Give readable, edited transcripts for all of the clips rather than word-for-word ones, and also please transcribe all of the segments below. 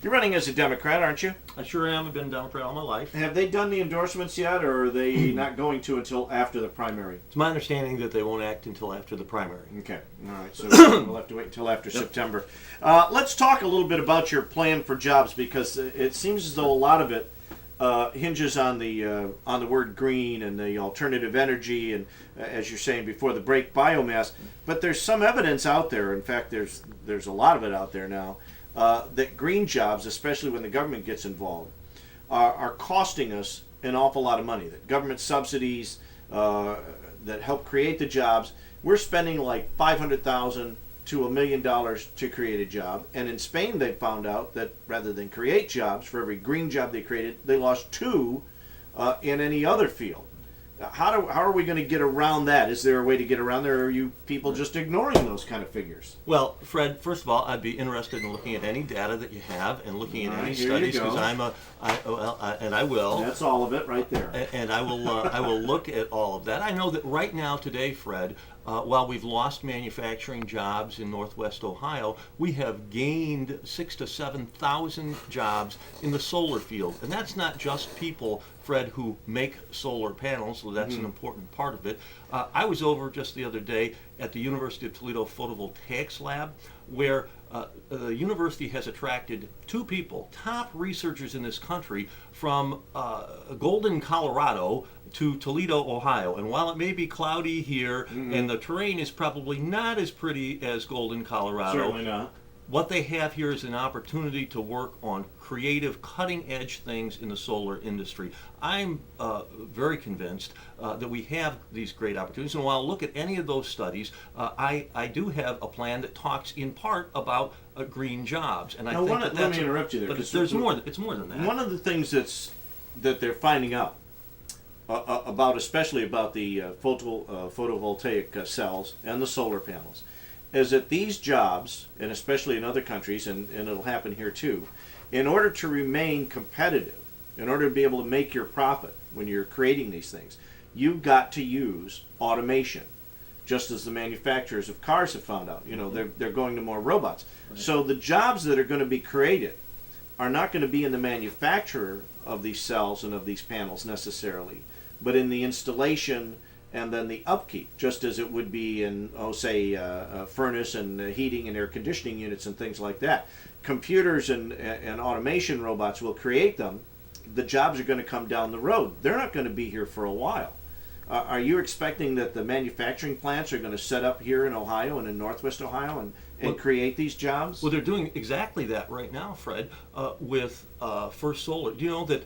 You're running as a Democrat, aren't you? I sure am. I've been a Democrat all my life. Have they done the endorsements yet, or are they not going to until after the primary? It's my understanding that they won't act until after the primary. Okay. All right. So we'll have to wait until after September. Let's talk a little bit about your plan for jobs, because it seems as though a lot of it hinges on the word green and the alternative energy, and as you're saying before the break, biomass. But there's some evidence out there. In fact, there's a lot of it out there now. That green jobs, especially when the government gets involved, are costing us an awful lot of money. That government subsidies that help create the jobs, we're spending like $500,000 to $1 million to create a job. And in Spain, they found out that rather than create jobs, for every green job they created, they lost 2 in any other field. How are we going to get around that? Is there a way to get around there, or are you people just ignoring those kind of figures? Well, Fred, first of all, I'd be interested in looking at any data that you have and looking at any studies, because and I will. That's all of it right there. And I will look at all of that. I know that right now today, Fred, while we've lost manufacturing jobs in Northwest Ohio, we have gained 6,000 to 7,000 jobs in the solar field. And that's not just people, Fred, who make solar panels, so that's an important part of it. I was over just the other day at the University of Toledo Photovoltaics Lab, where the university has attracted 2 people, top researchers in this country, from Golden, Colorado to Toledo, Ohio. And while it may be cloudy here and the terrain is probably not as pretty as Golden, Colorado, Certainly not. What they have here is an opportunity to work on creative, cutting-edge things in the solar industry. I'm very convinced that we have these great opportunities. And while I look at any of those studies, I do have a plan that talks in part about green jobs. And I think let me interrupt you there. But there's more. It's more than that. One of the things that they're finding out about, especially about the photovoltaic cells and the solar panels, is that these jobs, and especially in other countries, and it'll happen here too, in order to remain competitive, in order to be able to make your profit when you're creating these things, you've got to use automation, just as the manufacturers of cars have found out. They're going to more robots. Right. So the jobs that are going to be created are not going to be in the manufacturer of these cells and of these panels necessarily, but in the installation and then the upkeep, just as it would be in, a furnace and heating and air conditioning units and things like that. Computers and automation robots will create them. The jobs are going to come down the road. They're not going to be here for a while. Are you expecting that the manufacturing plants are going to set up here in Ohio and in Northwest Ohio and create these jobs? Well, they're doing exactly that right now, Fred, with First Solar. Do you know that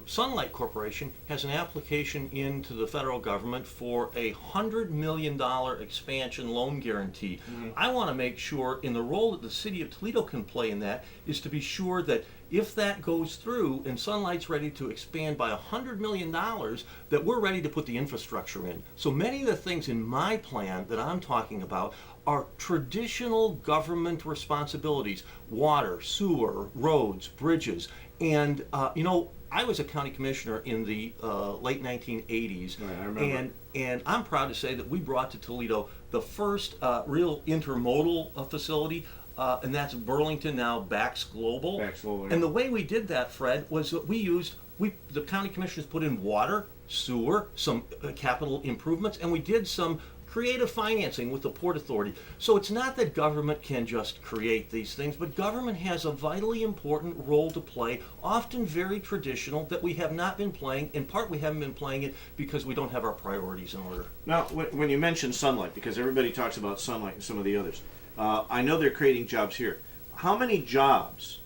Sunlight Corporation has an application into the federal government for a $100 million expansion loan guarantee? I want to make sure, in the role that the city of Toledo can play in that, is to be sure that if that goes through and Sunlight's ready to expand by $100 million, that we're ready to put the infrastructure in. So many of the things in my plan that I'm talking about are traditional government responsibilities: water, sewer, roads, bridges. And I was a county commissioner in the late 1980s, right, I remember. And I'm proud to say that we brought to Toledo the first real intermodal facility, and that's Burlington, now Bax Global. Bax Global, yeah. And the way we did that, Fred, was that the county commissioners put in water, sewer, some capital improvements, and we did some creative financing with the Port Authority. So it's not that government can just create these things, but government has a vitally important role to play, often very traditional, that we have not been playing. In part, we haven't been playing it because we don't have our priorities in order. Now, when you mention Sunlight, because everybody talks about Sunlight and some of the others, I know they're creating jobs here. How many jobs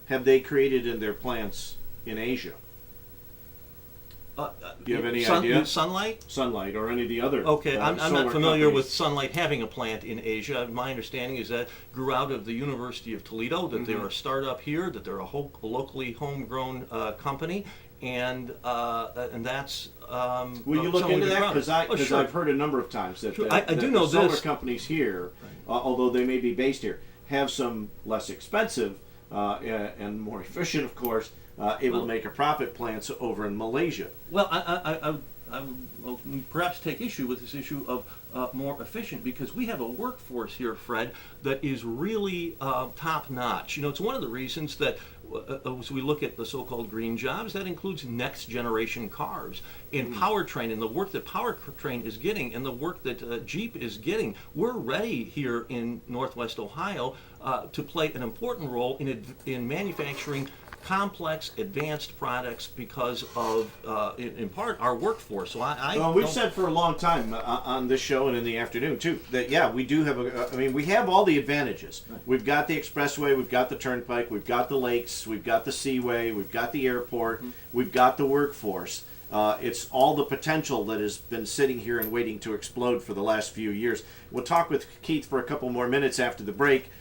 have they created in their plants in Asia? Do you have any idea? Sunlight? Sunlight or any of the other Okay, I'm not solar familiar companies. with Sunlight having a plant in Asia. My understanding is that grew out of the University of Toledo, that they're a startup here, that they're a locally homegrown company, and that's Will you look into that? Because I've heard a number of times that, I do know the solar this. companies here, although they may be based here, have some less expensive and more efficient, of course, able to make a profit plants over in Malaysia. Well, I will perhaps take issue with this issue of more efficient, because we have a workforce here, Fred, that is really top notch. It's one of the reasons that as we look at the so-called green jobs, that includes next generation cars and powertrain, and the work that powertrain is getting and the work that Jeep is getting. We're ready here in Northwest Ohio to play an important role in manufacturing complex, advanced products because of, in part, our workforce. So we've said for a long time on this show and in the afternoon too that we do have we have all the advantages. Right. We've got the expressway, we've got the turnpike, we've got the lakes, we've got the seaway, we've got the airport, we've got the workforce. It's all the potential that has been sitting here and waiting to explode for the last few years. We'll talk with Keith for a couple more minutes after the break.